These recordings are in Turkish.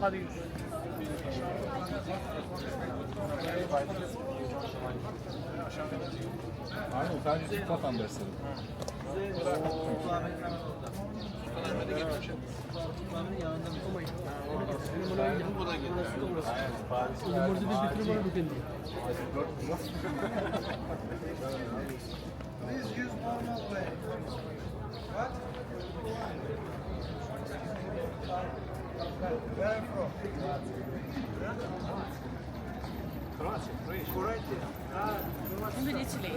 Hadi görüşürüz. Aynen, sadece Türk vatandaşları. Please use normal way. What? Where are you from? Croatia. I'm in Italy.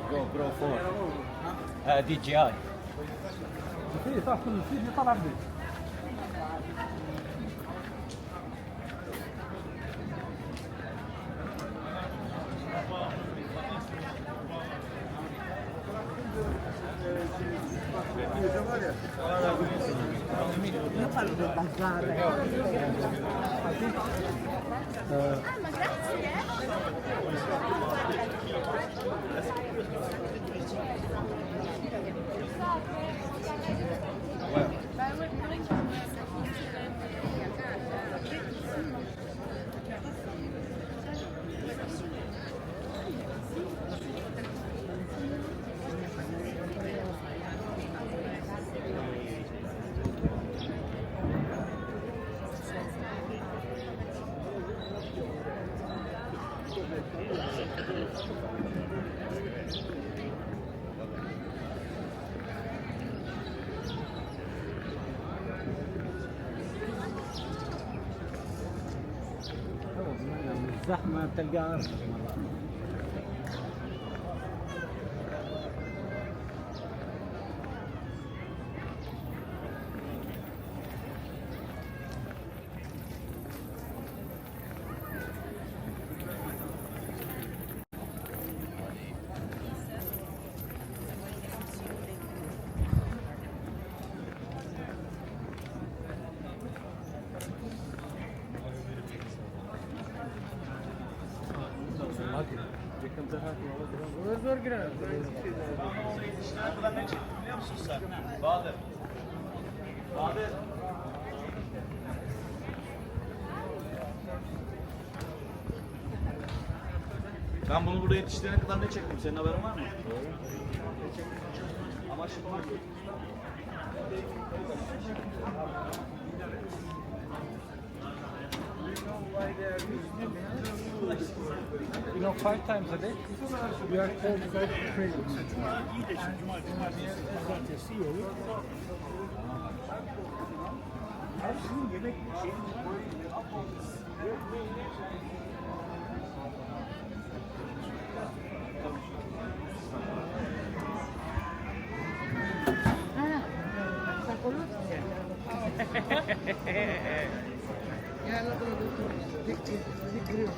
GoPro 4 DJI. في طلع كل في طلع بدي. زحمة بتلقاها Zor girer. Buradan ne çektim biliyor musun sen? Bahadır. Bahadır. Ben bunu burada yetiştirene kadar ne çektim? Senin haberin var mı? Ama şimdi You know, 5 times a day we are called to pray. İyi de şimdi cumartesi pazartesi iyi olur. Ya lo creo.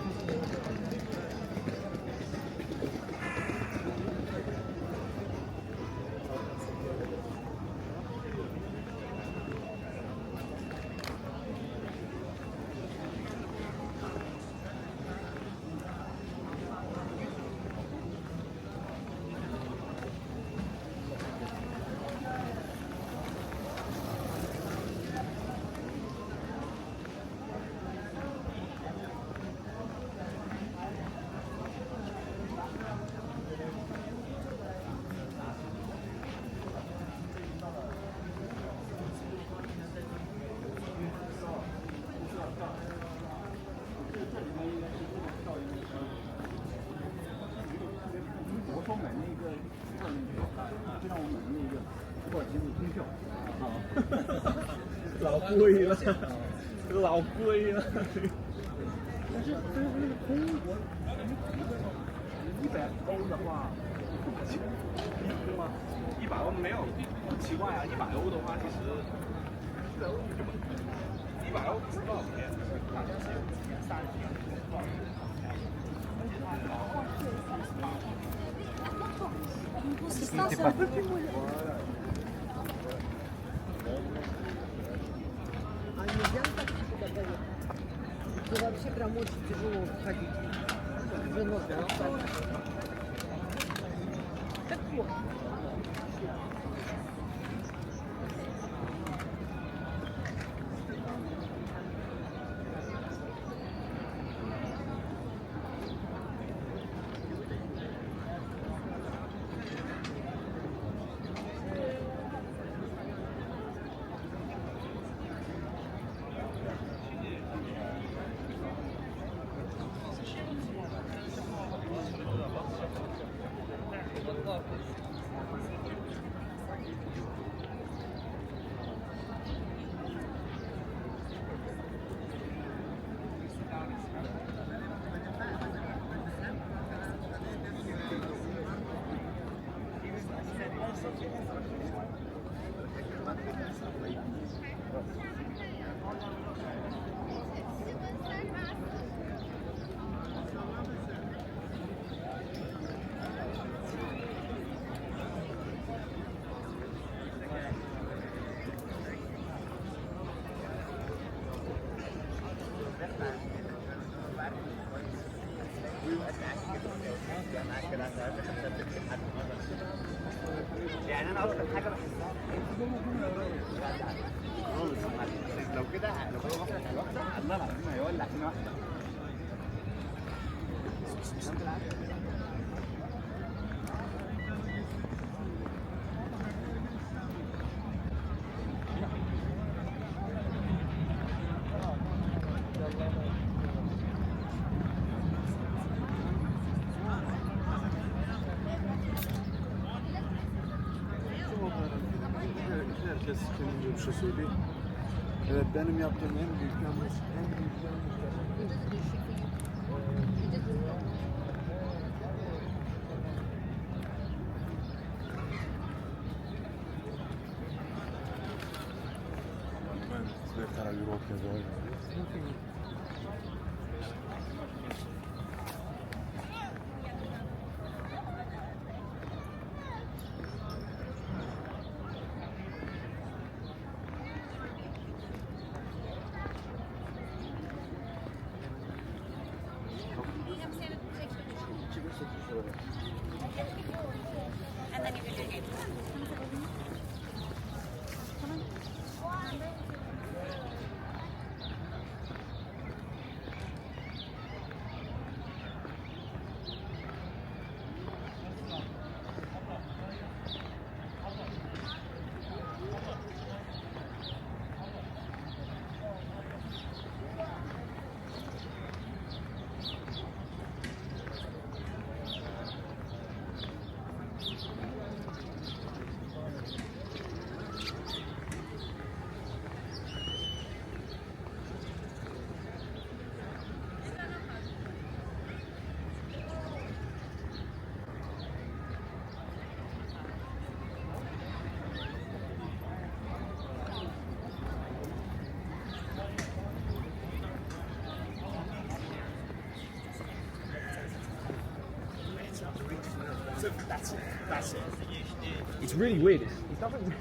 老贵了，老贵了。但是那个空我100欧的话，对吗？100欧没有不奇怪啊，100欧的话其实100欧不是多少钱，好像是有30多少钱。А нельзя так сюда доехать? Ну вообще прям очень тяжело ходить. Уже ноги остались. Так вот. يعني انا اكتر حاجه بحسها خالص لو كده لو هو مثلا الواحده الله العظيم هيولع فينا واحده. Herkes kendince bir şey söyleyeyim. Evet, benim yaptığım en büyük yanlış, en büyük yanlış. Ben size karar Euro kez And then you can do it. That's it. That's it. It's really weird. It doesn't.